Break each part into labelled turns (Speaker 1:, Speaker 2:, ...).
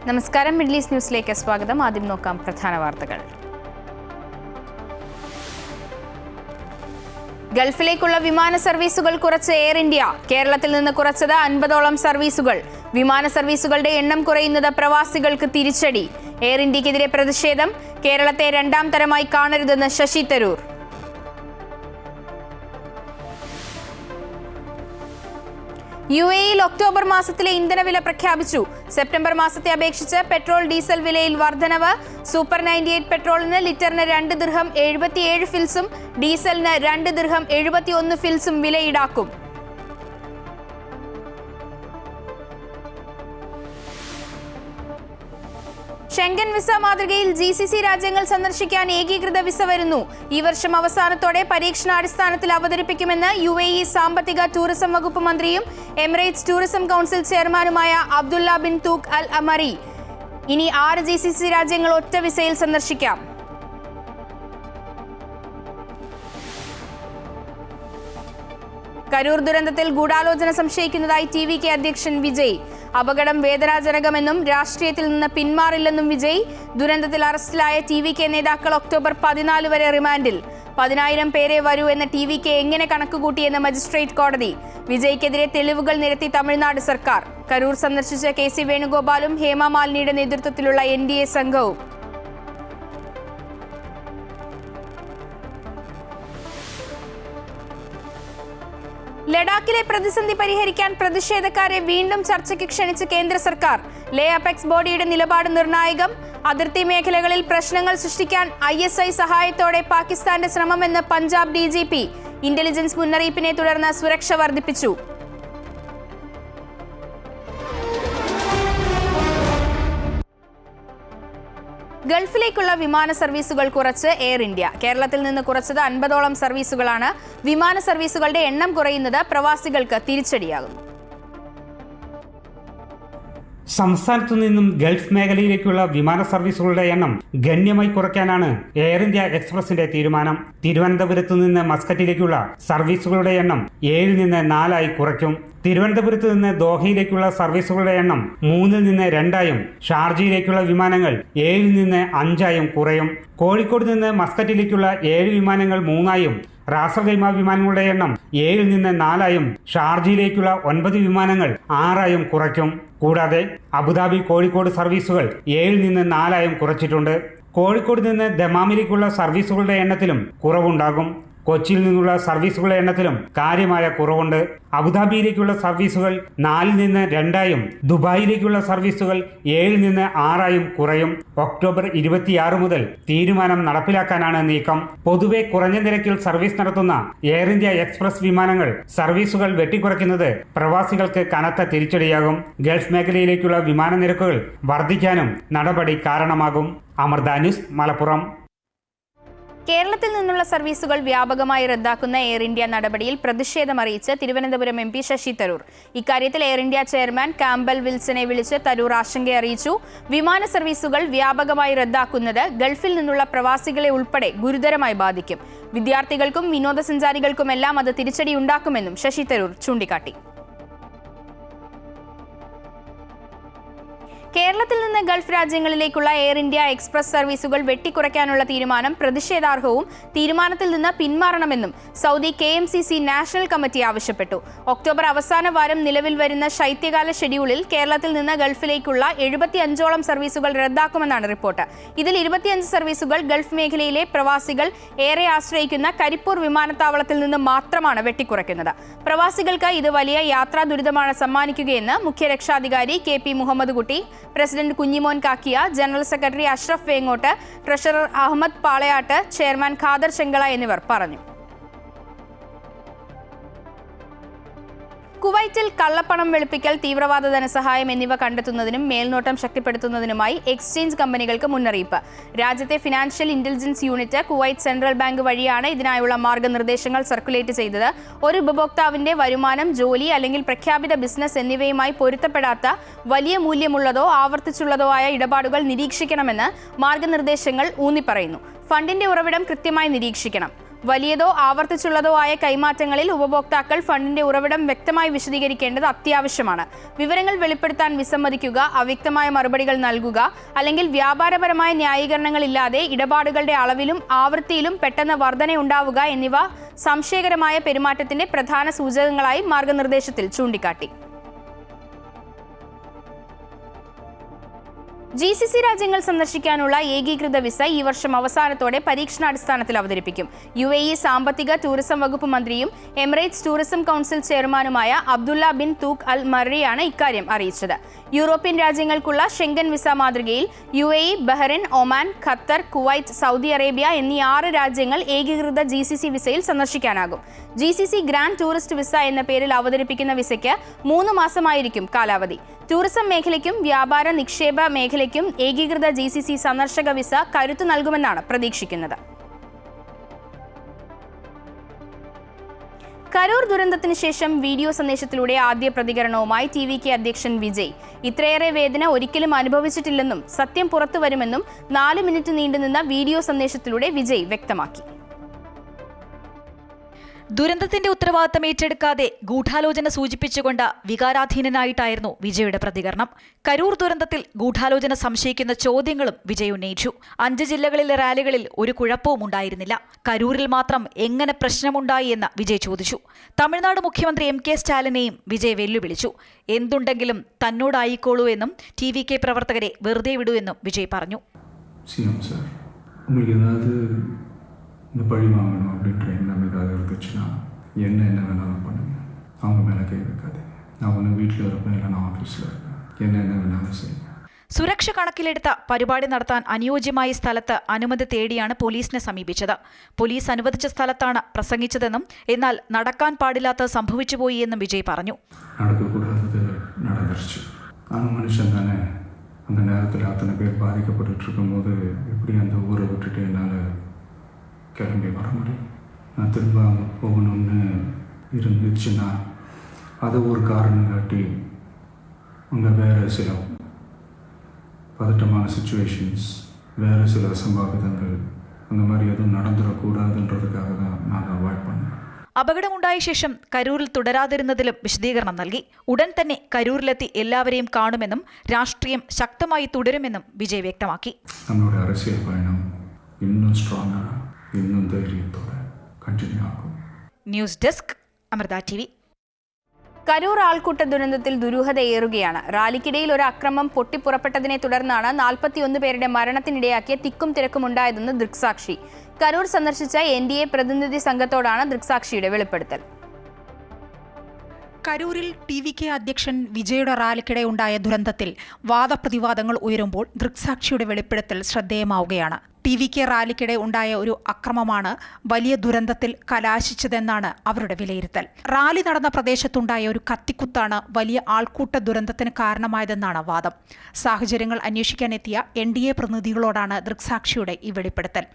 Speaker 1: നമസ്കാരം, middle east ന്യൂസിലേക്ക് സ്വാഗതം. ആദ്യം നോക്കാം പ്രധാന വാർത്തകൾ. ഗൾഫിലേക്കുള്ള വിമാന സർവീസുകൾ കുറച്ച് എയർ ഇന്ത്യ. കേരളത്തിൽ നിന്ന് കുറച്ചത് 50ഓളം സർവീസുകൾ. വിമാന സർവീസുകളുടെ എണ്ണം കുറയുന്നത് പ്രവാസികൾക്ക് തിരിച്ചടി. എയർ ഇന്ത്യക്കെതിരെ പ്രതിഷേധം. കേരളത്തെ രണ്ടാം തരമായി കാണരുതെന്ന് ശശി തരൂർ. UAE-യിൽ ഒക്ടോബർ മാസത്തിലെ ഇന്ധനവില പ്രഖ്യാപിച്ചു. സെപ്റ്റംബർ മാസത്തെ അപേക്ഷിച്ച് പെട്രോൾ ഡീസൽ വിലയിൽ വർധനവ്. സൂപ്പർ 98 പെട്രോളിന് ലിറ്ററിന് 2 ദിർഹം 77 ഫിൽസും ഡീസലിന് 2 ദിർഹം 71 ഫിൽസും വില ഈടാക്കും. ഷെങ്കൻ വിസ മാതൃകയിൽ GCC രാജ്യങ്ങൾ സന്ദർശിക്കാൻ ഏകീകൃത വിസ വരുന്നു. ഈ വർഷം അവസാനത്തോടെ പരീക്ഷണാടിസ്ഥാനത്തിൽ അവതരിപ്പിക്കുമെന്ന് UAE സാമ്പത്തിക ടൂറിസം വകുപ്പ് മന്ത്രിയും എമിറേറ്റ്സ് ടൂറിസം കൗൺസിൽ ചെയർമാനുമായ അബ്ദുള്ള ബിൻ തൂഖ് അൽ അമറി. ഇനി 6 GCC രാജ്യങ്ങൾ ഒറ്റ വിസയിൽ സന്ദർശിക്കാം. കരൂർ ദുരന്തത്തിൽ ഗൂഢാലോചന സംശയിക്കുന്നതായി TVK അധ്യക്ഷൻ വിജയ്. അപകടം വേദനാജനകമെന്നും രാഷ്ട്രീയത്തിൽ നിന്ന് പിന്മാറില്ലെന്നും വിജയ്. ദുരന്തത്തിൽ അറസ്റ്റിലായ TVK നേതാക്കൾ ഒക്ടോബർ 14 വരെ റിമാൻഡിൽ. 10,000 പേരെ വരൂ എന്ന TVK എങ്ങനെ കണക്കുകൂട്ടിയെന്ന് മജിസ്ട്രേറ്റ് കോടതി. വിജയ്ക്കെതിരെ തെളിവുകൾ നിരത്തി തമിഴ്നാട് സർക്കാർ. കരൂർ സന്ദർശിച്ച KC വേണുഗോപാലും ഹേമ മാലിനിയുടെ നേതൃത്വത്തിലുള്ള NDA സംഘവും. ലഡാക്കിലെ പ്രതിസന്ധി പരിഹരിക്കാൻ പ്രതിഷേധക്കാരെ വീണ്ടും ചർച്ചയ്ക്ക് ക്ഷണിച്ച് കേന്ദ്ര സർക്കാർ. ലേ അപെക്സ് ബോഡിയുടെ നിലപാട് നിർണായകം. അതിർത്തി മേഖലകളിൽ പ്രശ്നങ്ങൾ സൃഷ്ടിക്കാൻ ISI സഹായത്തോടെ പാകിസ്ഥാന്റെ ശ്രമമെന്ന് പഞ്ചാബ് DGP. ഇന്റലിജൻസ് മുന്നറിയിപ്പിനെ തുടർന്ന് സുരക്ഷ വർദ്ധിപ്പിച്ചു. ഗൾഫിലേക്കുള്ള വിമാന സർവീസുകൾ കുറച്ച് എയർ ഇന്ത്യ. കേരളത്തിൽ നിന്ന് കുറച്ചത് 50ഓളം സർവീസുകളാണ്. വിമാന സർവീസുകളുടെ എണ്ണം കുറയുന്നത് പ്രവാസികൾക്ക് തിരിച്ചടിയാകുന്നു.
Speaker 2: സംസ്ഥാനത്തു നിന്നും ഗൾഫ് മേഖലയിലേക്കുള്ള വിമാന സർവീസുകളുടെ എണ്ണം ഗണ്യമായി കുറയ്ക്കാനാണ് എയർ ഇന്ത്യ എക്സ്പ്രസിന്റെ തീരുമാനം. തിരുവനന്തപുരത്തു നിന്ന് മസ്കറ്റിലേക്കുള്ള സർവീസുകളുടെ എണ്ണം 7 നിന്ന് 4 കുറയ്ക്കും. തിരുവനന്തപുരത്ത് നിന്ന് ദോഹയിലേക്കുള്ള സർവീസുകളുടെ എണ്ണം 3 നിന്ന് 2 ഷാർജയിലേക്കുള്ള വിമാനങ്ങൾ 7 നിന്ന് 5 കുറയും. കോഴിക്കോട് നിന്ന് മസ്കറ്റിലേക്കുള്ള 7 വിമാനങ്ങൾ 3 റാസൽഖൈമ വിമാനങ്ങളുടെ എണ്ണം 7 നിന്ന് 4 ഷാർജയിലേക്കുള്ള 9 വിമാനങ്ങൾ 6 കുറയ്ക്കും. കൂടാതെ അബുദാബി കോഴിക്കോട് സർവീസുകൾ 7 നിന്ന് 4 കുറച്ചിട്ടുണ്ട്. കോഴിക്കോട് നിന്ന് ദമാമിലേക്കുള്ള സർവീസുകളുടെ എണ്ണത്തിലും കുറവുണ്ടാകും. കൊച്ചിയിൽ നിന്നുള്ള സർവീസുകളുടെ എണ്ണത്തിലും കാര്യമായ കുറവുണ്ട്. അബുദാബിയിലേക്കുള്ള സർവീസുകൾ 4 നിന്ന് 2 ദുബായിലേക്കുള്ള സർവീസുകൾ 7 നിന്ന് 6 കുറയും. ഒക്ടോബർ 26 മുതൽ തീരുമാനം നടപ്പിലാക്കാനാണ് നീക്കം. പൊതുവെ കുറഞ്ഞ നിരക്കിൽ സർവീസ് നടത്തുന്ന എയർ ഇന്ത്യ എക്സ്പ്രസ് വിമാനങ്ങൾ സർവീസുകൾ വെട്ടിക്കുറയ്ക്കുന്നത് പ്രവാസികൾക്ക് കനത്ത തിരിച്ചടിയാകും. ഗൾഫ് മേഖലയിലേക്കുള്ള വിമാന നിരക്കുകൾ വർദ്ധിക്കാനും നടപടി കാരണമാകും. അമൃത ന്യൂസ്, മലപ്പുറം.
Speaker 1: കേരളത്തിൽ നിന്നുള്ള സർവീസുകൾ വ്യാപകമായി റദ്ദാക്കുന്ന എയർ ഇന്ത്യ നടപടിയിൽ പ്രതിഷേധമറിയിച്ച് തിരുവനന്തപുരം MP ശശി തരൂർ. ഇക്കാര്യത്തിൽ എയർ ഇന്ത്യ ചെയർമാൻ കാമ്പൽ വിൽസനെ വിളിച്ച് തരൂർ ആശങ്ക അറിയിച്ചു. വിമാന സർവീസുകൾ വ്യാപകമായി റദ്ദാക്കുന്നത് ഗൾഫിൽ നിന്നുള്ള പ്രവാസികളെ ഉൾപ്പെടെ ഗുരുതരമായി ബാധിക്കും. വിദ്യാർത്ഥികൾക്കും വിനോദസഞ്ചാരികൾക്കുമെല്ലാം അത് തിരിച്ചടിയുണ്ടാക്കുമെന്നും ശശി തരൂർ ചൂണ്ടിക്കാട്ടി. കേരളത്തിൽ നിന്ന് ഗൾഫ് രാജ്യങ്ങളിലേക്കുള്ള എയർ ഇന്ത്യ എക്സ്പ്രസ് സർവീസുകൾ വെട്ടിക്കുറയ്ക്കാനുള്ള തീരുമാനം പ്രതിഷേധാർഹവും തീരുമാനത്തിൽ നിന്ന് പിന്മാറണമെന്നും സൗദി KMCC നാഷണൽ കമ്മിറ്റി ആവശ്യപ്പെട്ടു. ഒക്ടോബർ അവസാന വാരം നിലവിൽ വരുന്ന ശൈത്യകാല ഷെഡ്യൂളിൽ കേരളത്തിൽ നിന്ന് ഗൾഫിലേക്കുള്ള 75ഓളം സർവീസുകൾ റദ്ദാക്കുമെന്നാണ് റിപ്പോർട്ട്. ഇതിൽ 25 സർവീസുകൾ ഗൾഫ് മേഖലയിലെ പ്രവാസികൾ ഏറെ ആശ്രയിക്കുന്ന കരിപ്പൂർ വിമാനത്താവളത്തിൽ നിന്ന് മാത്രമാണ് വെട്ടിക്കുറയ്ക്കുന്നത്. പ്രവാസികൾക്ക് ഇത് വലിയ യാത്രാ ദുരിതമാണ് സമ്മാനിക്കുകയെന്ന് മുഖ്യ രക്ഷാധികാരി KP Muhammad Kutty, president Kunjimon Kakkiya, general secretary Ashraf Vengott, treasurer Ahammed Palayatt, chairman Khader Chengala എന്നിവർ പറഞ്ഞു. കുവൈറ്റിൽ കള്ളപ്പണം വെളുപ്പിക്കൽ, തീവ്രവാദ ധനസഹായം എന്നിവ കണ്ടെത്തുന്നതിനും മേൽനോട്ടം ശക്തിപ്പെടുത്തുന്നതിനുമായി എക്സ്ചേഞ്ച് കമ്പനികൾക്ക് മുന്നറിയിപ്പ്. രാജ്യത്തെ financial intelligence unit Kuwait central bank വഴിയാണ് ഇതിനായുള്ള മാർഗനിർദ്ദേശങ്ങൾ സർക്കുലേറ്റ് ചെയ്തത്. ഒരു ഉപഭോക്താവിന്റെ വരുമാനം, ജോലി അല്ലെങ്കിൽ പ്രഖ്യാപിത ബിസിനസ് എന്നിവയുമായി പൊരുത്തപ്പെടാത്ത വലിയ മൂല്യമുള്ളതോ ആവർത്തിച്ചുള്ളതോ ആയ ഇടപാടുകൾ നിരീക്ഷിക്കണമെന്ന് മാർഗനിർദ്ദേശങ്ങൾ ഊന്നിപ്പറയുന്നു. ഫണ്ടിന്റെ ഉറവിടം കൃത്യമായി നിരീക്ഷിക്കണം. വലിയതോ ആവർത്തിച്ചുള്ളതോ ആയ കൈമാറ്റങ്ങളിൽ ഉപഭോക്താക്കൾ ഫണ്ടിന്റെ ഉറവിടം വ്യക്തമായി വിശദീകരിക്കേണ്ടത് അത്യാവശ്യമാണ്. വിവരങ്ങൾ വെളിപ്പെടുത്താൻ വിസമ്മതിക്കുക, അവ്യക്തമായ മറുപടികൾ നൽകുക, അല്ലെങ്കിൽ വ്യാപാരപരമായ ന്യായീകരണങ്ങളില്ലാതെ ഇടപാടുകളുടെ അളവിലും ആവൃത്തിയിലും പെട്ടെന്ന് വർധനയുണ്ടാവുക എന്നിവ സംശയകരമായ പെരുമാറ്റത്തിന്റെ പ്രധാന സൂചകങ്ങളായി മാർഗനിർദ്ദേശത്തിൽ ചൂണ്ടിക്കാട്ടി. GCC രാജ്യങ്ങൾ സന്ദർശിക്കാനുള്ള ഏകീകൃത വിസ ഈ വർഷം അവസാനത്തോടെ പരീക്ഷണാടിസ്ഥാനത്തിൽ അവതരിപ്പിക്കും. UAE സാമ്പത്തിക ടൂറിസം വകുപ്പ് മന്ത്രിയും എമിറേറ്റ്സ് ടൂറിസം കൗൺസിൽ ചെയർമാനുമായ അബ്ദുള്ള ബിൻ തൂഖ് അൽ മറിയാണ് ഇക്കാര്യം അറിയിച്ചത്. യൂറോപ്യൻ രാജ്യങ്ങൾക്കുള്ള ഷെങ്കൻ വിസ മാതൃകയിൽ UAE, Bahrain, Oman, Qatar, Kuwait, Saudi Arabia എന്നീ 6 രാജ്യങ്ങൾ ഏകീകൃത GCC വിസയിൽ സന്ദർശിക്കാനാകും. GCC ഗ്രാൻഡ് ടൂറിസ്റ്റ് വിസ എന്ന പേരിൽ അവതരിപ്പിക്കുന്ന വിസയ്ക്ക് 3 മാസമായിരിക്കും കാലാവധി. ടൂറിസം മേഖലയ്ക്കും വ്യാപാര നിക്ഷേപ മേഖലയ്ക്കും ഏകീകൃത GCC സന്ദർശക വിസ കരുത്തു നൽകുമെന്നാണ് പ്രതീക്ഷിക്കുന്നത്. കരൂർ ദുരന്തത്തിന് ശേഷം വീഡിയോ സന്ദേശത്തിലൂടെ ആദ്യ പ്രതികരണവുമായി TVK അധ്യക്ഷൻ വിജയ്. ഇത്രയേറെ വേദന ഒരിക്കലും അനുഭവിച്ചിട്ടില്ലെന്നും സത്യം പുറത്തുവരുമെന്നും 4 മിനിറ്റ് നീണ്ടുനിന്ന വീഡിയോ സന്ദേശത്തിലൂടെ വിജയ് വ്യക്തമാക്കി.
Speaker 3: ദുരന്തത്തിന്റെ ഉത്തരവാദിത്തം ഏറ്റെടുക്കാതെ ഗൂഢാലോചന സൂചിപ്പിച്ചുകൊണ്ട് വികാരാധീനനായിട്ടായിരുന്നു വിജയുടെ പ്രതികരണം. കരൂർ ദുരന്തത്തിൽ ഗൂഢാലോചന സംശയിക്കുന്ന ചോദ്യങ്ങളും വിജയ് ഉന്നയിച്ചു. 5 ജില്ലകളിലെ റാലികളിൽ ഒരു കുഴപ്പവും ഉണ്ടായിരുന്നില്ല. കരൂരിൽ മാത്രം എങ്ങനെ പ്രശ്നമുണ്ടായി എന്ന് വിജയ് ചോദിച്ചു. തമിഴ്നാട് മുഖ്യമന്ത്രി MK സ്റ്റാലിനെയും വിജയ് വെല്ലുവിളിച്ചു. എന്തുണ്ടെങ്കിലും തന്നോടായിക്കോളൂ എന്നും TVK പ്രവർത്തകരെ വെറുതെ വിടൂ എന്നും വിജയ് പറഞ്ഞു.
Speaker 4: இந்த பழி வாங்கணும் அப்படின்ற எண்ணம் ஏதாவது இருந்துச்சுன்னா என்ன வேணாலும் பண்ணுங்க. அவங்க மேலே கை வைக்காதீங்க. நான் ஒன்று வீட்டில் இருப்பேன், இல்லை நான் ஆஃபீஸில் இருப்பேன். என்ன வேணாலும் செய்யுங்க.
Speaker 3: സുരക്ഷ കണക്കിലെടുത്ത പരിപാടി നടത്താൻ അനുയോജ്യമായ സ്ഥലത്ത് അനുമതി തേടിയാണ് പോലീസിനെ സമീപിച്ചത്. പോലീസ് അനുവദിച്ച സ്ഥലത്താണ് പ്രസംഗിച്ചതെന്നും എന്നാൽ നടക്കാൻ പാടില്ലാത്ത സംഭവിച്ചുപോയി എന്നും വിജയ് പറഞ്ഞു.
Speaker 4: നടക്കக்கூடாதது நடந்துருச்சு. ஆனால் மனுஷன் தானே. அந்த நேரத்தில் அத்தனை பேர் பாதிக்கப்பட்டு இருக்கும்போது எப்படி அந்த ஊரை விட்டுட்டு என்னால் கிளம்பி வர முடியும்? நான் திரும்ப அங்கே போகணும்னு இருந்துச்சுன்னா அதை ஒரு காரணம் காட்டி அங்கே வேறு சில பதட்டமான சிச்சுவேஷன்ஸ், வேறு சில சம்பாவிதங்கள் அந்த மாதிரி எதுவும் நடந்துடக்கூடாதுன்றதுக்காக தான் நான் அவாய்ட் பண்ணேன்.
Speaker 3: അപകടമുണ്ടായ ശേഷം കരൂരിൽ തുടരാതിരുന്നതിലും വിശദീകരണം നൽകി. ഉടൻ തന്നെ കരൂരിലെത്തി എല്ലാവരെയും കാണുമെന്നും രാഷ്ട്രീയം ശക്തമായി തുടരുമെന്നും വിജയ് വ്യക്തമാക്കി.
Speaker 4: നമ്മുടെ அரசியல் பயணம் இன்னும் ஸ்ட்ராங்கா, இன்னும் ധൈര്യത്തോടെ കണ്ടിന്യൂ ആകും.
Speaker 3: News desk, Amrita TV.
Speaker 1: Karur ആൾക്കൂട്ട ദുരന്തത്തിൽ ദുരൂഹതയേറുകയാണ്. റാലിക്കിടയിൽ ഒരു അക്രമം പൊട്ടിപ്പുറപ്പെട്ടതിനെ തുടർന്നാണ് 41 പേരുടെ മരണത്തിനിടയാക്കിയ തിക്കും തിരക്കും ഉണ്ടായതെന്ന് ദൃക്സാക്ഷി. കരൂർ സന്ദർശിച്ച NDA പ്രതിനിധി സംഘത്തോടാണ് ദൃക്സാക്ഷിയുടെ വെളിപ്പെടുത്തൽ.
Speaker 5: കരൂരിൽ TVK അധ്യക്ഷൻ വിജയുടെ റാലിക്കിടെ ഉണ്ടായ ദുരന്തത്തിൽ വാദപ്രതിവാദങ്ങൾ ഉയരുമ്പോൾ ദൃക്സാക്ഷിയുടെ വെളിപ്പെടുത്തൽ ശ്രദ്ധേയമാവുകയാണ്. TVK റാലിക്കിടെ ഉണ്ടായ ഒരു അക്രമമാണ് വലിയ ദുരന്തത്തിൽ കലാശിച്ചതെന്നാണ് അവരുടെ വിലയിരുത്തൽ. റാലി നടന്ന പ്രദേശത്തുണ്ടായ ഒരു കത്തിക്കുത്താണ് വലിയ ആൾക്കൂട്ട ദുരന്തത്തിന് കാരണമായതെന്നാണ് വാദം. സാഹചര്യങ്ങൾ അന്വേഷിക്കാനെത്തിയ NDA പ്രതിനിധികളോടാണ് ദൃക്സാക്ഷിയുടെ ഈ വെളിപ്പെടുത്തൽ.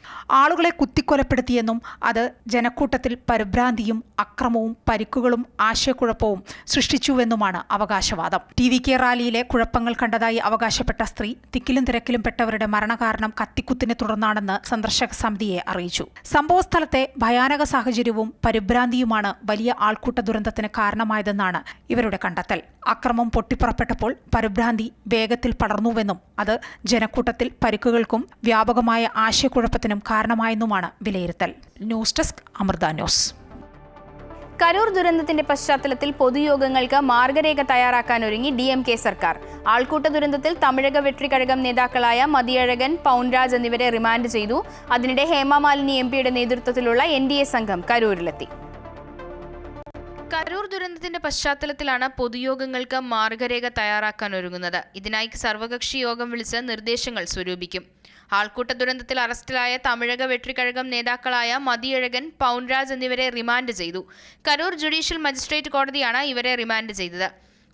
Speaker 5: ആളുകളെ കുത്തിക്കൊലപ്പെടുത്തിയെന്നും അത് ജനക്കൂട്ടത്തിൽ പരിഭ്രാന്തിയും അക്രമവും പരിക്കുകളും ആശയക്കുഴപ്പവും സൃഷ്ടിച്ചുവെന്നുമാണ് അവകാശവാദം. TVK റാലിയിലെ കുഴപ്പങ്ങൾ കണ്ടതായി അവകാശപ്പെട്ട സ്ത്രീ തിക്കിലും തിരക്കിലും പെട്ടവരുടെ മരണകാരണം കത്തിക്കുത്തിനെ തുടർന്നാണെന്ന് സന്ദർശക സമിതിയെ അറിയിച്ചു. സംഭവസ്ഥലത്തെ ഭയാനക സാഹചര്യവും പരിഭ്രാന്തിയുമാണ് വലിയ ആൾക്കൂട്ട ദുരന്തത്തിന് കാരണമായതെന്നാണ് ഇവരുടെ കണ്ടെത്തൽ. അക്രമം പൊട്ടിപ്പുറപ്പെട്ടപ്പോൾ പരിഭ്രാന്തി വേഗത്തിൽ പടർന്നുവെന്നും അത് ജനക്കൂട്ടത്തിൽ പരിക്കുകൾക്കും വ്യാപകമായ ആശയക്കുഴപ്പത്തിനും കാരണമായെന്നുമാണ് വിലയിരുത്തൽ. News desk, Amrita news.
Speaker 1: Karur ദുരന്തത്തിന്റെ പശ്ചാത്തലത്തിൽ പൊതുയോഗങ്ങൾക്ക് മാർഗരേഖ തയ്യാറാക്കാനൊരുങ്ങി DMK സർക്കാർ. ആൾക്കൂട്ട ദുരന്തത്തിൽ തമിഴക വെട്രിക്കഴകം നേതാക്കളായ മതിയഴകൻ, പൗൻരാജ് എന്നിവരെ റിമാൻഡ് ചെയ്തു. അതിനിടെ ഹേമമാലിനി MPയുടെ നേതൃത്വത്തിലുള്ള NDA സംഘം കരൂരിലെത്തി. കരൂർ ദുരന്തത്തിന്റെ പശ്ചാത്തലത്തിലാണ് പൊതുയോഗങ്ങൾക്ക് മാർഗരേഖ തയ്യാറാക്കാനൊരുങ്ങുന്നത്. ഇതിനായി സർവകക്ഷി യോഗം വിളിച്ച് നിർദ്ദേശങ്ങൾ സ്വരൂപിക്കും. ആൾക്കൂട്ട ദുരന്തത്തിൽ അറസ്റ്റിലായ തമിഴക വെട്രിക്കഴകം നേതാക്കളായ മതിയഴകൻ, പൗൻരാജ് എന്നിവരെ റിമാൻഡ് ചെയ്തു. കരൂർ ജുഡീഷ്യൽ മജിസ്ട്രേറ്റ് കോടതിയാണ് ഇവരെ റിമാൻഡ് ചെയ്തത്.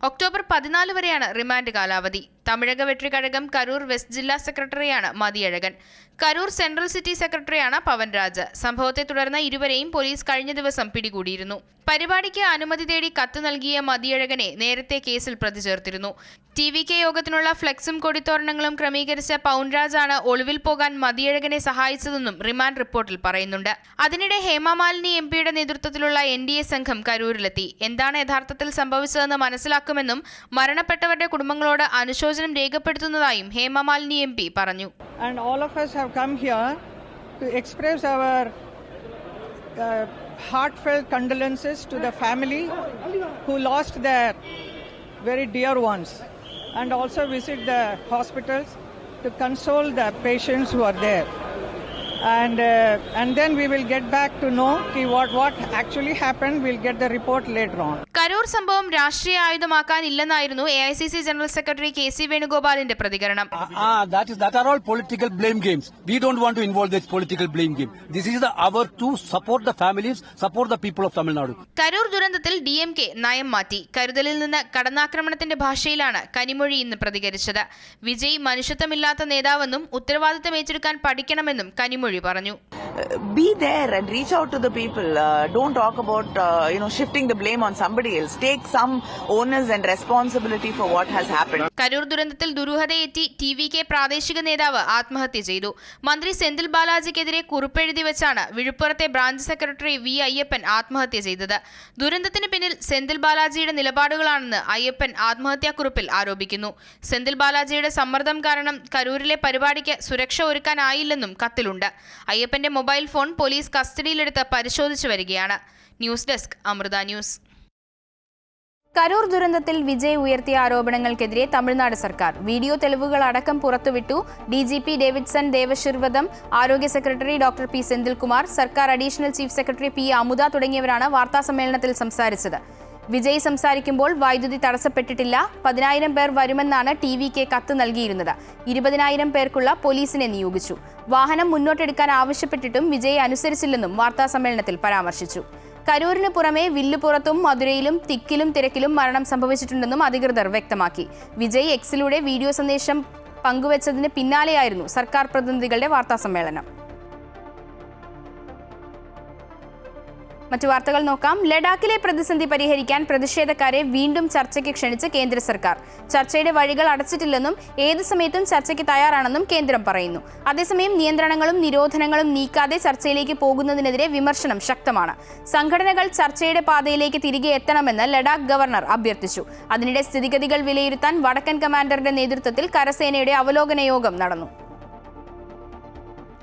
Speaker 1: ഒക്ടോബർ 14 വരെയാണ് റിമാൻഡ് കാലാവധി. തമിഴക വെട്രിക്കഴകം കരൂർ വെസ്റ്റ് ജില്ലാ സെക്രട്ടറിയാണ് മതിയഴകൻ. കരൂർ സെൻട്രൽ സിറ്റി സെക്രട്ടറിയാണ് പവൻരാജ്. സംഭവത്തെ തുടർന്ന് ഇരുവരെയും പോലീസ് കഴിഞ്ഞ ദിവസം പിടികൂടിയിരുന്നു. പരിപാടിക്ക് അനുമതി തേടി കത്ത് നൽകിയ മതിയഴകനെ നേരത്തെ കേസിൽ പ്രതി ചേർത്തിരുന്നു. TVK യോഗത്തിനുള്ള ഫ്ലെക്സും കൊടിത്തോരണങ്ങളും ക്രമീകരിച്ച പൗൻരാജാണ് ഒളിവിൽ പോകാൻ മതിയഴകനെ സഹായിച്ചതെന്നും റിമാൻഡ് റിപ്പോർട്ടിൽ പറയുന്നുണ്ട്. അതിനിടെ ഹേമമാലിനി MP-യുടെ നേതൃത്വത്തിലുള്ള NDA സംഘം കരൂരിലെത്തി. എന്താണ് യഥാർത്ഥത്തിൽ സംഭവിച്ചതെന്ന് മനസ്സിലാക്കുമെന്നും മരണപ്പെട്ടവരുടെ കുടുംബങ്ങളോട് അനുശോചനം രേഖപ്പെടുത്തുന്നതായും ഹേമമാലിനി MP പറഞ്ഞു.
Speaker 6: And all of us have come here to express our heartfelt condolences to the family who lost their very dear ones, and also visit the hospitals to console the patients who are there. And then we will get back to know what actually happened. We'll get the report later on.
Speaker 1: Karur സംഭവം രാഷ്ട്രീയ ആയുധമാക്കാനില്ലെന്നായിരുന്നു AICC general secretary KC വേണുഗോപാലിന്റെ പ്രതികരണം.
Speaker 7: That are all political blame games. We don't want to involve this political blame game. This is our to support the families, support the people of Tamil Nadu.
Speaker 1: Karur ദുരന്തത്തിൽ DMK നയം മാറ്റി. കരുതലിൽ നിന്ന് കടന്നാക്രമണത്തിന്റെ ഭാഷയിലാണ് കനിമൊഴി ഇന്ന് പ്രതികരിച്ചത്. വിജയ് മനുഷ്യത്വമില്ലാത്ത നേതാവെന്നും ഉത്തരവാദിത്തം ഏറ്റെടുക്കാൻ പഠിക്കണമെന്നും കനിമൊഴി പറഞ്ഞു.
Speaker 8: Be there and reach out to the people. Don't talk about shifting the blame on somebody else. Take some onus and responsibility for what has happened.
Speaker 1: Karur ദുരന്തത്തിൽ ദുരൂഹതയേറ്റി TVK പ്രാദേശിക നേതാവ് ആത്മഹത്യ ചെയ്തു. മന്ത്രി സെന്തിൽ ബാലാജിക്കെതിരെ കുറിപ്പെഴുതി വെച്ചാണ് വിഴുപ്പുറത്തെ ബ്രാഞ്ച് സെക്രട്ടറി V. അയ്യപ്പൻ ആത്മഹത്യ ചെയ്തത്. ദുരന്തത്തിന് പിന്നിൽ സെന്തിൽ ബാലാജിയുടെ നിലപാടുകളാണെന്ന് അയ്യപ്പൻ ആത്മഹത്യാക്കുറിപ്പിൽ ആരോപിക്കുന്നു. സെന്തിൽ ബാലാജിയുടെ സമ്മർദ്ദം കാരണം കരൂരിലെ പരിപാടിക്ക് സുരക്ഷ ഒരുക്കാനായില്ലെന്നും കത്തിലുണ്ട്. അയ്യപ്പന്റെ മൊബൈൽ ഫോൺ പോലീസ് കസ്റ്റഡിയിലെടുത്ത് പരിശോധിച്ചു വരികയാണ്. News desk Amrita news. Karur ദുരന്തത്തിൽ വിജയ് ഉയർത്തിയ ആരോപണങ്ങൾക്കെതിരെ തമിഴ്നാട് സർക്കാർ വീഡിയോ തെളിവുകൾ അടക്കം പുറത്തുവിട്ടു. DGP ഡേവിഡ്സൺ ദേവശിർവദം, ആരോഗ്യ സെക്രട്ടറി ഡോക്ടർ P. സെന്തിൽകുമാർ, സർക്കാർ additional chief secretary P. Amudha തുടങ്ങിയവരാണ് വാർത്താസമ്മേളനത്തിൽ സംസാരിച്ചത്. വിജയ് സംസാരിക്കുമ്പോൾ വൈദ്യുതി തടസ്സപ്പെട്ടിട്ടില്ല. 10,000 പേർ വരുമെന്നാണ് TVK കത്ത് നൽകിയിരുന്നത്. 20,000 പേർക്കുള്ള പോലീസിനെ നിയോഗിച്ചു. വാഹനം മുന്നോട്ടെടുക്കാൻ ആവശ്യപ്പെട്ടിട്ടും വിജയ് അനുസരിച്ചില്ലെന്നും വാർത്താസമ്മേളനത്തിൽ പരാമർശിച്ചു. കരൂരിന് പുറമെ വില്ലുപുറത്തും മധുരയിലും തിക്കിലും തിരക്കിലും മരണം സംഭവിച്ചിട്ടുണ്ടെന്നും അധികൃതർ വ്യക്തമാക്കി. വിജയ് എക്സിലൂടെ വീഡിയോ സന്ദേശം പങ്കുവച്ചതിന് പിന്നാലെയായിരുന്നു സർക്കാർ പ്രതിനിധികളുടെ വാർത്താസമ്മേളനം. മറ്റു വാർത്തകൾ നോക്കാം. ലഡാക്കിലെ പ്രതിസന്ധി പരിഹരിക്കാൻ പ്രതിഷേധക്കാരെ വീണ്ടും ചർച്ചയ്ക്ക് ക്ഷണിച്ച് കേന്ദ്ര സർക്കാർ. ചർച്ചയുടെ വഴികൾ അടച്ചിട്ടില്ലെന്നും ഏത് സമയത്തും ചർച്ചയ്ക്ക് തയ്യാറാണെന്നും കേന്ദ്രം പറയുന്നു. അതേസമയം നിയന്ത്രണങ്ങളും നിരോധനങ്ങളും നീക്കാതെ ചർച്ചയിലേക്ക് പോകുന്നതിനെതിരെ വിമർശനം ശക്തമാണ്. സംഘടനകൾ ചർച്ചയുടെ പാതയിലേക്ക് തിരികെ എത്തണമെന്ന് ലഡാക്ക് ഗവർണർ അഭ്യർത്ഥിച്ചു. അതിനിടെ സ്ഥിതിഗതികൾ വിലയിരുത്താൻ വടക്കൻ കമാൻഡറുടെ നേതൃത്വത്തിൽ കരസേനയുടെ അവലോകന യോഗം നടന്നു.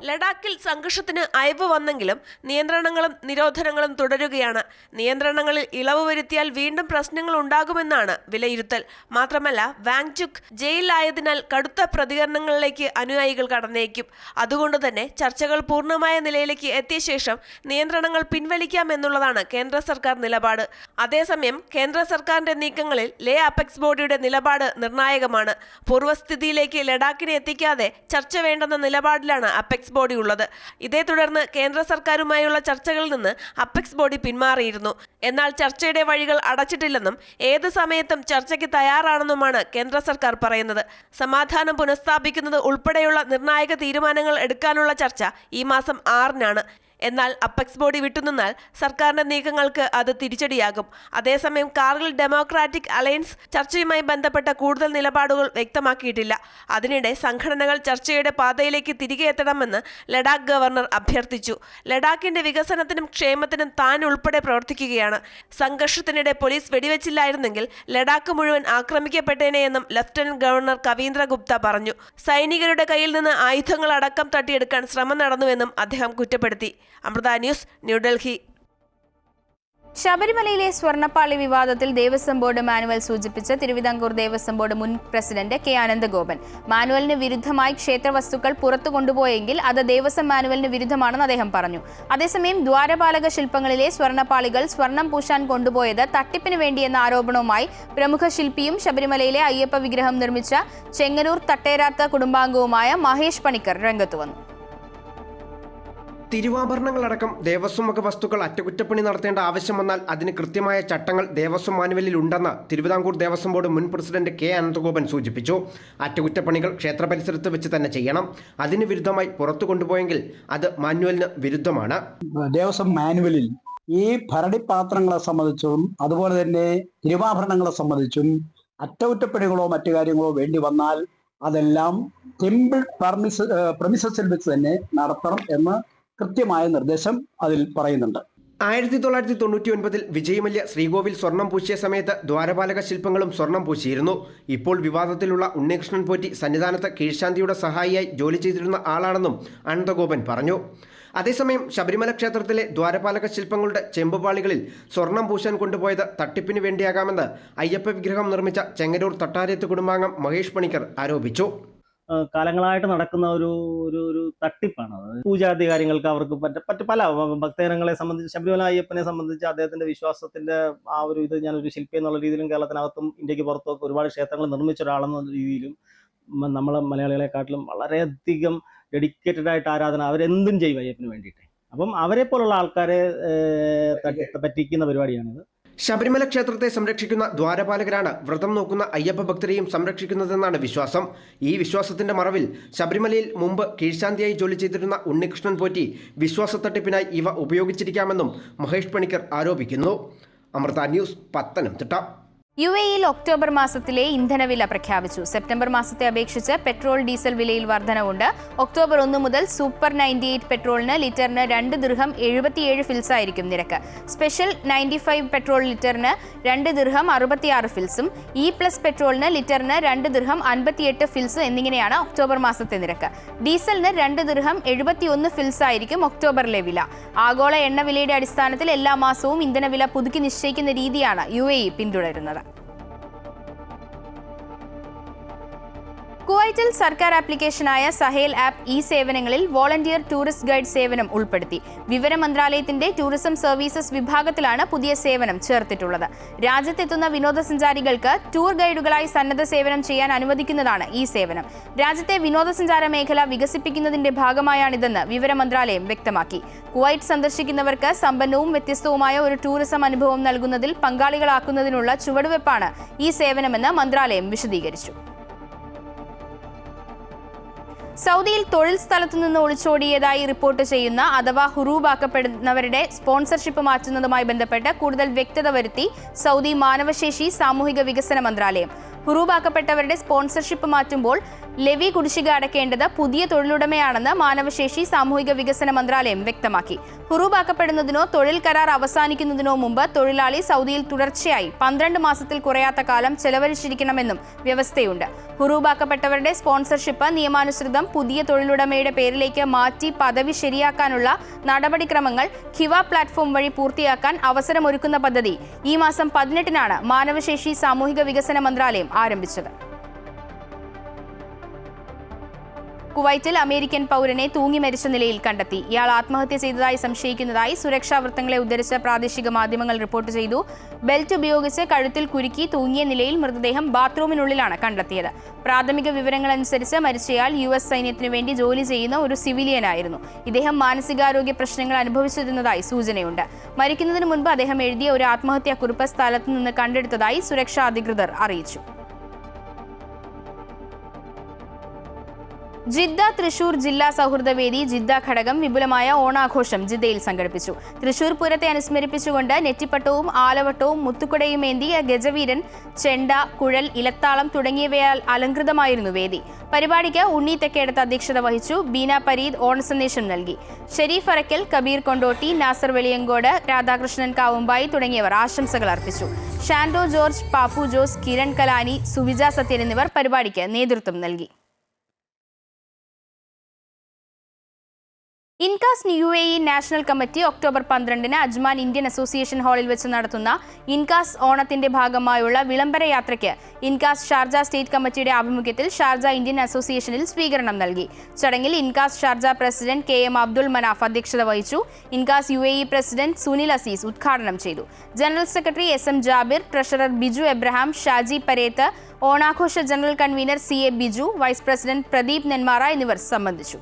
Speaker 9: ലഡാക്കിൽ സംഘർഷത്തിന് അയവ് വന്നെങ്കിലും നിയന്ത്രണങ്ങളും നിരോധനങ്ങളും തുടരുകയാണ്. നിയന്ത്രണങ്ങളിൽ ഇളവ് വരുത്തിയാൽ വീണ്ടും പ്രശ്നങ്ങൾ ഉണ്ടാകുമെന്നാണ് വിലയിരുത്തൽ. മാത്രമല്ല, വാങ്ചുക് ജയിലിലായതിനാൽ കടുത്ത പ്രതികരണങ്ങളിലേക്ക് അനുയായികൾ കടന്നേക്കും. അതുകൊണ്ട് തന്നെ ചർച്ചകൾ പൂർണ്ണമായ നിലയിലേക്ക് എത്തിയ ശേഷം നിയന്ത്രണങ്ങൾ പിൻവലിക്കാമെന്നുള്ളതാണ് കേന്ദ്ര സർക്കാർ നിലപാട്. അതേസമയം കേന്ദ്ര സർക്കാരിന്റെ നീക്കങ്ങളിൽ ലേ അപെക്സ് ബോഡിയുടെ നിലപാട് നിർണായകമാണ്. പൂർവ്വസ്ഥിതിയിലേക്ക് ലഡാക്കിനെ എത്തിക്കാതെ ചർച്ച വേണ്ടെന്ന നിലപാടിലാണ് അപെക്സ് ബോഡി ഉള്ളത്. ഇതേ തുടർന്ന് കേന്ദ്ര സർക്കാരുമായുള്ള ചർച്ചകളിൽ നിന്ന് അപെക്സ് ബോഡി പിന്മാറിയിരുന്നു. എന്നാൽ ചർച്ചയുടെ വഴികൾ അടച്ചിട്ടില്ലെന്നും ഏത് സമയത്തും ചർച്ചയ്ക്ക് തയ്യാറാണെന്നുമാണ് കേന്ദ്ര സർക്കാർ പറയുന്നത്. സമാധാനം പുനഃസ്ഥാപിക്കുന്നത് ഉൾപ്പെടെയുള്ള നിർണായക തീരുമാനങ്ങൾ എടുക്കാനുള്ള ചർച്ച ഈ മാസം 6-നാണ്. എന്നാൽ അപെക്സ് ബോഡി വിട്ടുനിന്നാൽ സർക്കാരിന്റെ നീക്കങ്ങൾക്ക് അത് തിരിച്ചടിയാകും. അതേസമയം കാർഗിൽ ഡെമോക്രാറ്റിക് അലയൻസ് ചർച്ചയുമായി ബന്ധപ്പെട്ട കൂടുതൽ നിലപാടുകൾ വ്യക്തമാക്കിയിട്ടില്ല. അതിനിടെ സംഘടനകൾ ചർച്ചയുടെ പാതയിലേക്ക് തിരികെ എത്തണമെന്ന് ലഡാക്ക് ഗവർണർ അഭ്യർത്ഥിച്ചു. ലഡാക്കിന്റെ വികസനത്തിനും ക്ഷേമത്തിനും താൻ ഉൾപ്പെടെ പ്രവർത്തിക്കുകയാണ്. സംഘർഷത്തിനിടെ പോലീസ് വെടിവെച്ചില്ലായിരുന്നെങ്കിൽ ലഡാക്ക് മുഴുവൻ ആക്രമിക്കപ്പെട്ടേനെയെന്നും ലഫ്റ്റനന്റ് ഗവർണർ കവീന്ദ്ര ഗുപ്ത പറഞ്ഞു. സൈനികരുടെ കയ്യിൽ നിന്ന് ആയുധങ്ങൾ അടക്കം തട്ടിയെടുക്കാൻ ശ്രമം നടന്നുവെന്നും അദ്ദേഹം കുറ്റപ്പെടുത്തി. അമൃത ന്യൂസ്, ന്യൂഡൽഹി.
Speaker 1: ശബരിമലയിലെ സ്വർണ്ണപ്പാളി വിവാദത്തിൽ ദേവസ്വം ബോർഡ് മാനുവൽ സൂചിപ്പിച്ച് തിരുവിതാംകൂർ ദേവസ്വം ബോർഡ് മുൻ പ്രസിഡന്റ് K. അനന്തഗോപൻ. മാനുവലിന് വിരുദ്ധമായി ക്ഷേത്രവസ്തുക്കൾ പുറത്തു കൊണ്ടുപോയെങ്കിൽ അത് ദേവസ്വം മാനുവലിന് വിരുദ്ധമാണെന്ന് അദ്ദേഹം പറഞ്ഞു. അതേസമയം ദ്വാരപാലക ശില്പങ്ങളിലെ സ്വർണ്ണപ്പാളികൾ സ്വർണം പൂശാൻ കൊണ്ടുപോയത് തട്ടിപ്പിന് വേണ്ടിയെന്ന ആരോപണവുമായി പ്രമുഖ ശില്പിയും ശബരിമലയിലെ അയ്യപ്പ വിഗ്രഹം നിർമ്മിച്ച ചെങ്ങന്നൂർ തട്ടേരാത്ത കുടുംബാംഗവുമായ മഹേഷ് പണിക്കർ രംഗത്തു വന്നു.
Speaker 10: തിരുവാഭരണങ്ങളടക്കം ദേവസ്വം വക വസ്തുക്കൾ അറ്റകുറ്റപ്പണി നടത്തേണ്ട ആവശ്യം വന്നാൽ അതിന് കൃത്യമായ ചട്ടങ്ങൾ ദേവസ്വം മാനുവലിൽ ഉണ്ടെന്ന് തിരുവിതാംകൂർ ദേവസ്വം ബോർഡ് മുൻ പ്രസിഡന്റ് കെ അനന്തഗോപൻ സൂചിപ്പിച്ചു. അറ്റകുറ്റപ്പണികൾ ക്ഷേത്ര പരിസരത്ത് വെച്ച് തന്നെ ചെയ്യണം. അതിന് വിരുദ്ധമായി പുറത്തു കൊണ്ടുപോയെങ്കിൽ അത് മാനുവലിന് വിരുദ്ധമാണ്.
Speaker 11: ദേവസ്വം മാനുവലിൽ ഈ ഭരണിപാത്രങ്ങളെ സംബന്ധിച്ചും അതുപോലെ തന്നെ തിരുവാഭരണങ്ങളെ സംബന്ധിച്ചും അറ്റകുറ്റപ്പണികളോ മറ്റു കാര്യങ്ങളോ വേണ്ടി വന്നാൽ അതെല്ലാം ടെമ്പിൾ പ്രമിസസിൽ വെച്ച് തന്നെ നടത്തണം എന്ന് കൃത്യമായ നിർദ്ദേശം അതിൽ പറയുന്നുണ്ട്.
Speaker 10: 1999 വിജയമല്യ ശ്രീകോവിൽ സ്വർണം പൂശിയ സമയത്ത് ദ്വാരപാലക ശില്പങ്ങളും സ്വർണം പൂശിയിരുന്നു. ഇപ്പോൾ വിവാദത്തിലുള്ള ഉണ്ണികൃഷ്ണൻ പോറ്റി സന്നിധാനത്ത് കീഴ്ശാന്തിയുടെ സഹായിയായി ജോലി ചെയ്തിരുന്ന ആളാണെന്നും അനന്തഗോപൻ പറഞ്ഞു. അതേസമയം ശബരിമല ക്ഷേത്രത്തിലെ ദ്വാരപാലക ശില്പങ്ങളുടെ ചെമ്പുപാളികളിൽ സ്വർണം പൂശാൻ കൊണ്ടുപോയത് തട്ടിപ്പിന് വേണ്ടിയാകാമെന്ന് അയ്യപ്പ വിഗ്രഹം നിർമ്മിച്ച ചെങ്ങന്നൂർ തട്ടാരത്ത് കുടുംബാംഗം മഹേഷ് പണിക്കർ ആരോപിച്ചു.
Speaker 12: കാലങ്ങളായിട്ട് നടക്കുന്ന ഒരു തട്ടിപ്പാണ്. പൂജാതി കാര്യങ്ങൾക്ക് അവർക്ക് പല ഭക്തജനങ്ങളെ സംബന്ധിച്ച്, ശബരിമല അയ്യപ്പനെ സംബന്ധിച്ച് അദ്ദേഹത്തിന്റെ വിശ്വാസത്തിന്റെ ആ ഒരു ഇത്, ഞാനൊരു ശില്പി എന്നുള്ള രീതിയിലും കേരളത്തിനകത്തും ഇന്ത്യക്ക് പുറത്തുമൊക്കെ ഒരുപാട് ക്ഷേത്രങ്ങൾ നിർമ്മിച്ച ഒരാളെന്ന രീതിയിലും നമ്മളെ മലയാളികളെക്കാട്ടിലും വളരെയധികം ഡെഡിക്കേറ്റഡ് ആയിട്ട് ആരാധന, അവരെന്തും ചെയ്യും അയ്യപ്പന് വേണ്ടിയിട്ട്. അപ്പം അവരെ പോലുള്ള ആൾക്കാരെ പറ്റിക്കുന്ന പരിപാടിയാണിത്.
Speaker 10: ശബരിമല ക്ഷേത്രത്തെ സംരക്ഷിക്കുന്ന ദ്വാരപാലകരാണ് വ്രതം നോക്കുന്ന അയ്യപ്പ ഭക്തരെയും സംരക്ഷിക്കുന്നതെന്നാണ് വിശ്വാസം. ഈ വിശ്വാസത്തിന്റെ മറവിൽ ശബരിമലയിൽ മുമ്പ് കീഴ്ശാന്തിയായി ജോലി ചെയ്തിരുന്ന ഉണ്ണികൃഷ്ണൻ പോറ്റി വിശ്വാസത്തട്ടിപ്പിനായി ഇവ ഉപയോഗിച്ചിരിക്കാമെന്നും മഹേഷ് പണിക്കർ ആരോപിക്കുന്നു. അമൃത ന്യൂസ്, പത്തനംതിട്ട.
Speaker 1: UAE-യിൽ ഒക്ടോബർ മാസത്തിലെ ഇന്ധനവില പ്രഖ്യാപിച്ചു. സെപ്റ്റംബർ മാസത്തെ അപേക്ഷിച്ച് പെട്രോൾ ഡീസൽ വിലയിൽ വർധനവുണ്ട്. ഒക്ടോബർ 1 മുതൽ സൂപ്പർ 98 പെട്രോളിന് ലിറ്ററിന് 2 ദിർഹം 77 ഫിൽസ് ആയിരിക്കും നിരക്ക്. സ്പെഷ്യൽ 95 പെട്രോൾ ലിറ്ററിന് 2 ദിർഹം 66 ഫിൽസും E+ പെട്രോളിന് ലിറ്ററിന് 2 ദിർഹം 58 ഫിൽസ് എന്നിങ്ങനെയാണ് ഒക്ടോബർ മാസത്തെ നിരക്ക്. ഡീസലിന് 2 ദിർഹം 71 ഫിൽസ് ആയിരിക്കും ഒക്ടോബറിലെ വില. ആഗോള എണ്ണവിലയുടെ അടിസ്ഥാനത്തിൽ എല്ലാ മാസവും ഇന്ധനവില പുതുക്കി നിശ്ചയിക്കുന്ന രീതിയാണ് UAE പിന്തുടരുന്നത്. കുവൈറ്റിൽ സർക്കാർ ആപ്ലിക്കേഷനായ സഹേൽ ആപ്പ് ഈ സേവനങ്ങളിൽ വോളണ്ടിയർ ടൂറിസ്റ്റ് ഗൈഡ് സേവനം ഉൾപ്പെടുത്തി. വിവര മന്ത്രാലയത്തിന്റെ ടൂറിസം സർവീസസ് വിഭാഗത്തിലാണ് പുതിയ സേവനം ചേർത്തിട്ടുള്ളത്. രാജ്യത്തെത്തുന്ന വിനോദസഞ്ചാരികൾക്ക് ടൂർ ഗൈഡുകളായി സന്നദ്ധ സേവനം ചെയ്യാൻ അനുവദിക്കുന്നതാണ് ഈ സേവനം. രാജ്യത്തെ വിനോദസഞ്ചാര മേഖല വികസിപ്പിക്കുന്നതിന്റെ ഭാഗമായാണിതെന്ന് വിവര മന്ത്രാലയം വ്യക്തമാക്കി. കുവൈറ്റ് സന്ദർശിക്കുന്നവർക്ക് സമ്പന്നവും വ്യത്യസ്തവുമായ ഒരു ടൂറിസം അനുഭവം നൽകുന്നതിൽ പങ്കാളികളാക്കുന്നതിനുള്ള ചുവടുവെപ്പാണ് ഈ സേവനമെന്ന് മന്ത്രാലയം വിശദീകരിച്ചു. സൗദിയിൽ തൊഴിൽ സ്ഥലത്തു നിന്ന് ഒളിച്ചോടിയതായി റിപ്പോർട്ട് ചെയ്യുന്ന അഥവാ ഹുറൂബാക്കപ്പെടുന്നവരുടെ സ്പോൺസർഷിപ്പ് മാറ്റുന്നതുമായി ബന്ധപ്പെട്ട് കൂടുതൽ വ്യക്തത വരുത്തി സൗദി മാനവശേഷി സാമൂഹിക വികസന മന്ത്രാലയം. ഹുറൂബാക്കപ്പെട്ടവരുടെ സ്പോൺസർഷിപ്പ് മാറ്റുമ്പോൾ ലെവി കുടിശ്ശിക അടയ്ക്കേണ്ടത് പുതിയ തൊഴിലുടമയാണെന്ന് മാനവശേഷി സാമൂഹിക വികസന മന്ത്രാലയം വ്യക്തമാക്കി. ഹുറൂബാക്കപ്പെടുന്നതിനോ തൊഴിൽ കരാർ അവസാനിക്കുന്നതിനോ മുമ്പ് തൊഴിലാളി സൗദിയിൽ തുടർച്ചയായി 12 മാസത്തിൽ കുറയാത്ത കാലം ചെലവഴിച്ചിരിക്കണമെന്നും വ്യവസ്ഥയുണ്ട്. ഹുറൂബാക്കപ്പെട്ടവരുടെ സ്പോൺസർഷിപ്പ് നിയമാനുസൃതം പുതിയ തൊഴിലുടമയുടെ പേരിലേക്ക് മാറ്റി പദവി ശരിയാക്കാനുള്ള നടപടിക്രമങ്ങൾ ഖിവ പ്ലാറ്റ്ഫോം വഴി പൂർത്തിയാക്കാൻ അവസരമൊരുക്കുന്ന പദ്ധതി ഈ മാസം 18-നാണ് മാനവശേഷി സാമൂഹിക വികസന മന്ത്രാലയം ആരംഭിച്ചത്. കുവൈറ്റിൽ അമേരിക്കൻ പൗരനെ തൂങ്ങി മരിച്ച നിലയിൽ കണ്ടെത്തി. ഇയാൾ ആത്മഹത്യ ചെയ്തതായി സംശയിക്കുന്നതായി സുരക്ഷാ വൃത്തങ്ങളെ ഉദ്ധരിച്ച പ്രാദേശിക മാധ്യമങ്ങൾ റിപ്പോർട്ട് ചെയ്തു. ബെൽറ്റ് ഉപയോഗിച്ച് കഴുത്തിൽ കുരുക്കി തൂങ്ങിയ നിലയിൽ മൃതദേഹം ബാത്റൂമിനുള്ളിലാണ് കണ്ടെത്തിയത്. പ്രാഥമിക വിവരങ്ങളനുസരിച്ച് മരിച്ചയാൾ US സൈന്യത്തിനു വേണ്ടി ജോലി ചെയ്യുന്ന ഒരു സിവിലിയനായിരുന്നു. ഇദ്ദേഹം മാനസികാരോഗ്യ പ്രശ്നങ്ങൾ അനുഭവിച്ചിരുന്നതായി സൂചനയുണ്ട്. മരിക്കുന്നതിന് മുൻപ് അദ്ദേഹം എഴുതിയ ഒരു ആത്മഹത്യാക്കുറിപ്പ് സ്ഥലത്തു നിന്ന് കണ്ടെടുത്തതായി സുരക്ഷാ അധികൃതർ അറിയിച്ചു. ജിദ്ദ തൃശൂർ ജില്ലാ സൗഹൃദവേദി ജിദ്ദ ഘടകം വിപുലമായ ഓണാഘോഷം ജിദ്ദയിൽ സംഘടിപ്പിച്ചു. തൃശൂർ പൂരത്തെ അനുസ്മരിപ്പിച്ചുകൊണ്ട് നെറ്റിപ്പട്ടവും ആലവട്ടവും മുത്തുക്കുടയും ഏന്തിയ ഗജവീരൻ, ചെണ്ട, കുഴൽ, ഇലത്താളം തുടങ്ങിയവയാൽ അലങ്കൃതമായിരുന്നു വേദി. പരിപാടിക്ക് ഉണ്ണി തെക്കേടത്ത് അധ്യക്ഷത വഹിച്ചു. ബീന പരീദ് ഓണസന്ദേശം നൽകി. ഷെരീഫ് അറക്കൽ, കബീർ കൊണ്ടോട്ടി, നാസർ വെളിയങ്കോട്, രാധാകൃഷ്ണൻ കാവുമ്പായി തുടങ്ങിയവർ ആശംസകൾ അർപ്പിച്ചു. ഷാൻഡോ ജോർജ്, പാപ്പു ജോസ്, കിരൺ കലാനി, സുവിജ സത്യൻ എന്നിവർ പരിപാടിക്ക് നേതൃത്വം നൽകി. Incas UAE national committee October 12-ന് അജ്മാൻ ഇന്ത്യൻ അസോസിയേഷൻ ഹാളിൽ വെച്ച് നടത്തുന്ന ഇൻകാസ് ഓണത്തിന്റെ ഭാഗമായുള്ള വിളംബര യാത്രയ്ക്ക് ഇൻകാസ് ഷാർജ സ്റ്റേറ്റ് കമ്മിറ്റിയുടെ ആഭിമുഖ്യത്തിൽ ഷാർജ ഇന്ത്യൻ അസോസിയേഷനിൽ സ്വീകരണം നൽകി. ചടങ്ങിൽ Incas Sharjah president KM Abdul Manaf അധ്യക്ഷത വഹിച്ചു. ഇൻകാസ് UAE പ്രസിഡന്റ് സുനിൽ അസീസ് ഉദ്ഘാടനം ചെയ്തു. General secretary SM Jabir, treasurer Biju Abraham, Shaji Pareth, ഓണാഘോഷ general convener CA Biju, vice president Pradeep Nenmara എന്നിവർ സംബന്ധിച്ചു.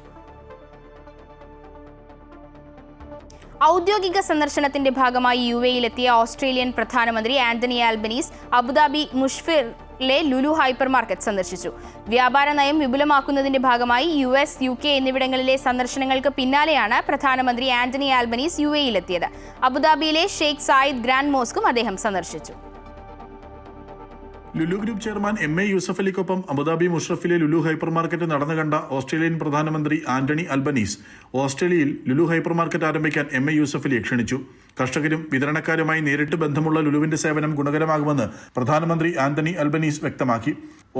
Speaker 1: ഔദ്യോഗിക സന്ദർശനത്തിന്റെ ഭാഗമായി UAE-യിലെത്തിയ ഓസ്ട്രേലിയൻ പ്രധാനമന്ത്രി ആന്റണി ആൽബനീസ് അബുദാബി മുഷ്ഫിറിലെ ലുലു ഹൈപ്പർ മാർക്കറ്റ് സന്ദർശിച്ചു. വ്യാപാര നയം വിപുലമാക്കുന്നതിന്റെ ഭാഗമായി US, UK എന്നിവിടങ്ങളിലെ സന്ദർശനങ്ങൾക്ക് പിന്നാലെയാണ് പ്രധാനമന്ത്രി ആന്റണി ആൽബനീസ് UAE-യിലെത്തിയത്. അബുദാബിയിലെ ഷെയ്ഖ് സായിദ് ഗ്രാൻഡ് മോസ്കും അദ്ദേഹം സന്ദർശിച്ചു.
Speaker 13: Lulu group chairman MA Yusuf അലിക്കൊപ്പം അബുദാബി മുഷ്റഫിലെ ലുലു ഹൈപ്പർ മാർക്കറ്റ് നടന്നു കണ്ട ഓസ്ട്രേലിയൻ പ്രധാനമന്ത്രി ആന്റണി അൽബനീസ് ഓസ്ട്രേലിയയിൽ ലുലു ഹൈപ്പർ മാർക്കറ്റ് ആരംഭിക്കാൻ MA യൂസഫ് അലിയെ ക്ഷണിച്ചു. കർഷകരും വിതരണക്കാരുമായി നേരിട്ട് ബന്ധമുള്ള ലുലുവിന്റെ സേവനം ഗുണകരമാകുമെന്ന് പ്രധാനമന്ത്രി ആന്റണി അൽബനീസ് വ്യക്തമാക്കി.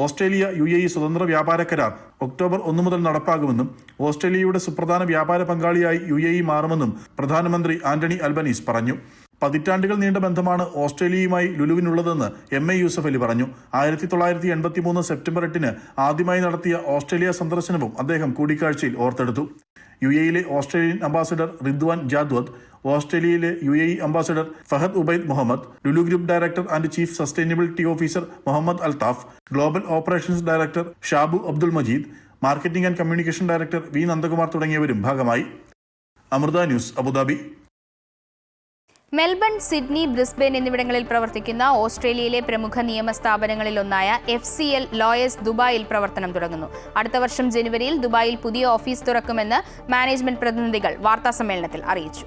Speaker 13: ഓസ്ട്രേലിയ UAE സ്വതന്ത്ര വ്യാപാര കരാർ ഒക്ടോബർ 1 മുതൽ നടപ്പാകുമെന്നും ഓസ്ട്രേലിയയുടെ സുപ്രധാന വ്യാപാര പങ്കാളിയായി UAE മാറുമെന്നും പ്രധാനമന്ത്രി ആന്റണി അൽബനീസ് പറഞ്ഞു. പതിറ്റാണ്ടുകൾ നീണ്ട ബന്ധമാണ് ഓസ്ട്രേലിയയുമായി ലുലുവിനുള്ളതെന്ന് MA യൂസഫ് അലി പറഞ്ഞു. 1983 സെപ്റ്റംബർ 8 ആദ്യമായി നടത്തിയ ഓസ്ട്രേലിയ സന്ദർശനവും അദ്ദേഹം കൂടിക്കാഴ്ചയിൽ ഓർത്തെടുത്തു. UAE-യിലെ ഓസ്ട്രേലിയൻ അംബാസിഡർ റിദ്വാൻ ജാദ്വദ്, ഓസ്ട്രേലിയയിലെ UAE ambassador Fahad Ubaid Muhammad, Lulu group director and chief sustainability officer Muhammad Althaf, global operations director Shabu Abdul Majeed, marketing and communication director V Nandakumar തുടങ്ങിയവരും ഭാഗമായി. Amrita news, Abu Dhabi.
Speaker 1: Melbourne, Sydney, Brisbane എന്നിവിടങ്ങളിൽ പ്രവർത്തിക്കുന്ന ഓസ്ട്രേലിയയിലെ പ്രമുഖ നിയമ സ്ഥാപനങ്ങളിലൊന്നായ FCL ലോയേഴ്സ് ദുബായിൽ പ്രവർത്തനം തുടങ്ങുന്നു. അടുത്ത വർഷം ജനുവരിയിൽ ദുബായിൽ പുതിയ ഓഫീസ് തുറക്കുമെന്ന് മാനേജ്മെന്റ് പ്രതിനിധികൾ വാർത്താസമ്മേളനത്തിൽ അറിയിച്ചു.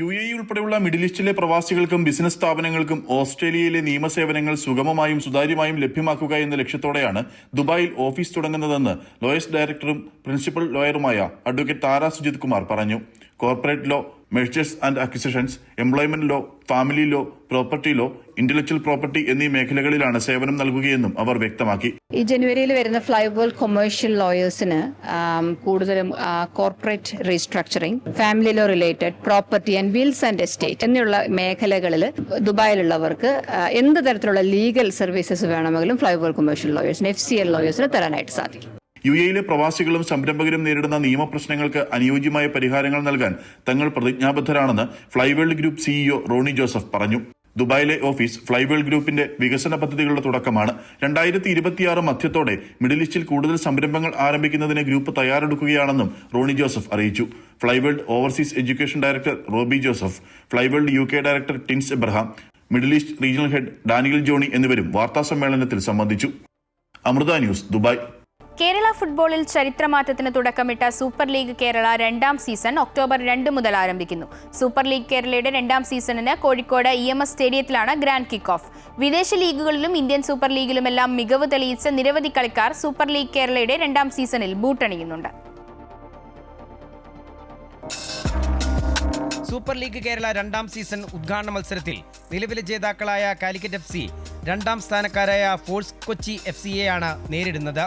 Speaker 13: UAE ഉൾപ്പെടെയുള്ള മിഡിൽ ഈസ്റ്റിലെ പ്രവാസികൾക്കും ബിസിനസ് സ്ഥാപനങ്ങൾക്കും ഓസ്ട്രേലിയയിലെ നിയമസേവനങ്ങൾ സുഗമമായും സുതാര്യമായും ലഭ്യമാക്കുക എന്ന ലക്ഷ്യത്തോടെയാണ് ദുബായിൽ ഓഫീസ് തുടങ്ങുന്നതെന്ന് ലോയേഴ്സ് ഡയറക്ടറും പ്രിൻസിപ്പൽ ലോയറുമായ അഡ്വക്കേറ്റ് താര സുജിത് കുമാർ പറഞ്ഞു. Corporate law, mergers and acquisitions, employment law, family law, property law, intellectual property എന്നീ മേഖലകളിലാണ് സേവനം നൽകുകയെന്നും അവർ വ്യക്തമാക്കി.
Speaker 14: ഈ ജനുവരിയിൽ വരുന്ന ഫ്ലൈവേൾ കൊമേഴ്ഷ്യൽ ലോയേഴ്സിന് കൂടുതലും corporate restructuring, family law related, property and Wills and estate എന്നുള്ള മേഖലകളിൽ ദുബായിലുള്ളവർക്ക് എന്ത് തരത്തിലുള്ള ലീഗൽ സർവീസസ് വേണമെങ്കിലും ഫ്ലൈവേൾ കൊമേഴ്ഷ്യൽ ലോയേഴ്സിന് FCL ലോയേഴ്സിന് തരാനായിട്ട് സാധിക്കും.
Speaker 13: UAE-യിലെ പ്രവാസികളും സംരംഭകരും നേരിടുന്ന നിയമപ്രശ്നങ്ങൾക്ക് അനുയോജ്യമായ പരിഹാരങ്ങൾ നൽകാൻ തങ്ങൾ പ്രതിജ്ഞാബദ്ധരാണെന്ന് ഫ്ലൈവേൾഡ് ഗ്രൂപ്പ് CEO റോണി ജോസഫ് പറഞ്ഞു. ദുബായിലെ ഓഫീസ് ഫ്ലൈവേൾ ഗ്രൂപ്പിന്റെ വികസന പദ്ധതികളുടെ തുടക്കമാണ്. 2026 മധ്യത്തോടെ മിഡിൽ ഈസ്റ്റിൽ കൂടുതൽ സംരംഭങ്ങൾ ആരംഭിക്കുന്നതിന് ഗ്രൂപ്പ് തയ്യാറെടുക്കുകയാണെന്നും റോണി ജോസഫ് അറിയിച്ചു. Flyworld overseas education director Roby Joseph, Flyworld UK director Tins Abraham, Middle East regional head Daniel Johny എന്നിവരും വാർത്താസമ്മേളനത്തിൽ സംബന്ധിച്ചു. Amrita news, Dubai.
Speaker 1: കേരള ഫുട്ബോളിൽ ചരിത്രമാറ്റത്തിന് തുടക്കമിട്ട super league Kerala 2ാം season October 2 മുതൽ ആരംഭിക്കുന്നു. സൂപ്പർ ലീഗ് കേരളയുടെ 2ാം സീസണിന് കോഴിക്കോട് EMS സ്റ്റേഡിയത്തിലാണ് ഗ്രാൻഡ് കിക്ക് ഓഫ്. വിദേശ ലീഗുകളിലും ഇന്ത്യൻ സൂപ്പർ ലീഗിലുമെല്ലാം മികവ് തെളിയിച്ച നിരവധി കളിക്കാർ സൂപ്പർ ലീഗ് കേരളയുടെ 2ാം സീസണിൽ ബൂട്ടണിയുന്നുണ്ട്.
Speaker 15: സൂപ്പർ ലീഗ് കേരള 2ാം സീസൺ ഉദ്ഘാടന മത്സരത്തിൽ നിലവിലെ ജേതാക്കളായ കാലിക്കറ്റ് FC 2ാം സ്ഥാനക്കാരായ ഫോഴ്സ് കൊച്ചി FCയെയാണ് നേരിടുന്നത്.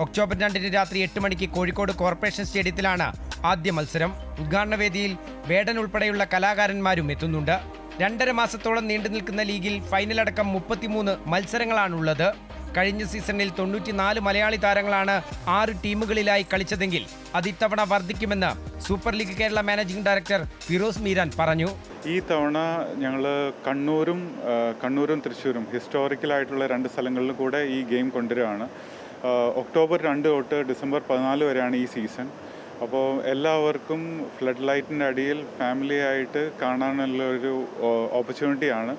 Speaker 15: ഒക്ടോബർ 2 രാത്രി 8 മണിക്ക് കോഴിക്കോട് കോർപ്പറേഷൻ സ്റ്റേഡിയത്തിലാണ് ആദ്യ മത്സരം. ഉദ്ഘാടന വേദിയിൽ വേടൻ ഉൾപ്പെടെയുള്ള കലാകാരന്മാരും എത്തുന്നുണ്ട്. 2.5 മാസത്തോളം നീണ്ടു നിൽക്കുന്ന ലീഗിൽ ഫൈനലടക്കം 33 മത്സരങ്ങളാണുള്ളത്. കഴിഞ്ഞ സീസണിൽ 94 മലയാളി താരങ്ങളാണ് 6 ടീമുകളിലായി കളിച്ചതെങ്കിൽ അത് ഇത്തവണ വർദ്ധിക്കുമെന്ന് super league Kerala managing director Firoz Meeran പറഞ്ഞു.
Speaker 4: ഈ തവണ ഞങ്ങൾ കണ്ണൂരും തൃശ്ശൂരും ഹിസ്റ്റോറിക്കലായിട്ടുള്ള 2 സ്ഥലങ്ങളിലും കൂടെ ഈ ഗെയിം കൊണ്ടുവരികയാണ്. ഒക്ടോബർ 2 തൊട്ട് ഡിസംബർ 14 വരെയാണ് ഈ സീസൺ. അപ്പോൾ എല്ലാവർക്കും ഫ്ലഡ് ലൈറ്റിൻ്റെ അടിയിൽ ഫാമിലി ആയിട്ട് കാണാനുള്ള ഒരു ഓപ്പർച്യൂണിറ്റിയാണ്.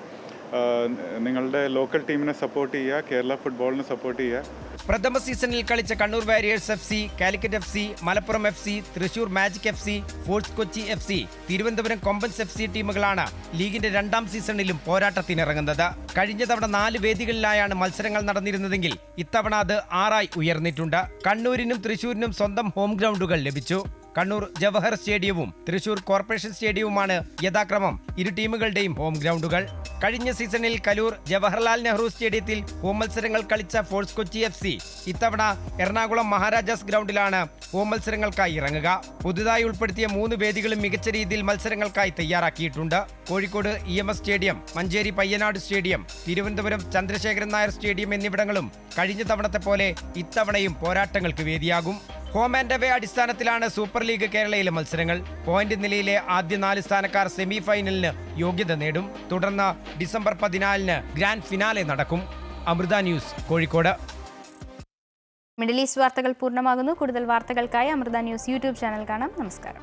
Speaker 4: നിങ്ങളുടെ ലോക്കൽ ടീമിനെ സപ്പോർട്ട് ചെയ്യുക, കേരള ഫുട്ബോളിനെ സപ്പോർട്ട് ചെയ്യുക.
Speaker 15: പ്രഥമ സീസണിൽ കളിച്ച Kannur warriors FC, Calicut FC, Malappuram FC, Thrissur magic FC, force Kochi FC, Thiruvananthapuram Kombans FC ടീമുകളാണ് ലീഗിന്റെ 2ാം സീസണിലും പോരാട്ടത്തിനിറങ്ങുന്നത്. കഴിഞ്ഞ തവണ 4 വേദികളിലായാണ് മത്സരങ്ങൾ നടന്നിരുന്നതെങ്കിൽ ഇത്തവണ അത് 6ആയി ഉയർന്നിട്ടുണ്ട്. കണ്ണൂരിനും തൃശൂരിനും സ്വന്തം ഹോം ഗ്രൗണ്ടുകൾ ലഭിച്ചു. കണ്ണൂർ ജവഹർ സ്റ്റേഡിയവും തൃശൂർ കോർപ്പറേഷൻ സ്റ്റേഡിയവുമാണ് യഥാക്രമം ഇരു ടീമുകളുടെയും ഹോം ഗ്രൗണ്ടുകൾ. കഴിഞ്ഞ സീസണിൽ കലൂർ ജവഹർലാൽ നെഹ്റു സ്റ്റേഡിയത്തിൽ ഹോം മത്സരങ്ങൾ കളിച്ച ഫോഴ്സ് കൊച്ചി FC ഇത്തവണ എറണാകുളം മഹാരാജാസ് ഗ്രൗണ്ടിലാണ് ഹോം മത്സരങ്ങൾക്കായി ഇറങ്ങുക. പുതുതായി ഉൾപ്പെടുത്തിയ 3 വേദികളും മികച്ച രീതിയിൽ മത്സരങ്ങൾക്കായി തയ്യാറാക്കിയിട്ടുണ്ട്. Kozhikode EMS stadium, Manjeri Payyanad stadium, Thiruvananthapuram Chandrasekharan Nair stadium എന്നിവിടങ്ങളും കഴിഞ്ഞ തവണത്തെ പോലെ ഇത്തവണയും പോരാട്ടങ്ങൾക്ക് വേദിയാകും. ഹോം ആൻഡ് അവേ അടിസ്ഥാനത്തിലാണ് സൂപ്പർ ലീഗ് കേരളയിലെ മത്സരങ്ങൾ. പോയിന്റ് നിലയിലെ ആദ്യ 4 സ്ഥാനക്കാർ സെമി ഫൈനലിന് യോഗ്യത നേടും. തുടർന്ന് ഡിസംബർ 14 ഗ്രാൻഡ് ഫിനാലെ നടക്കും. Amrita news, Kozhikode.
Speaker 1: Middle east വാർത്തകൾ പൂർണ്ണമാകുന്നു. കൂടുതൽ വാർത്തകൾക്കായി അമൃത ന്യൂസ് യൂട്യൂബ് ചാനൽ കാണാം. നമസ്കാരം.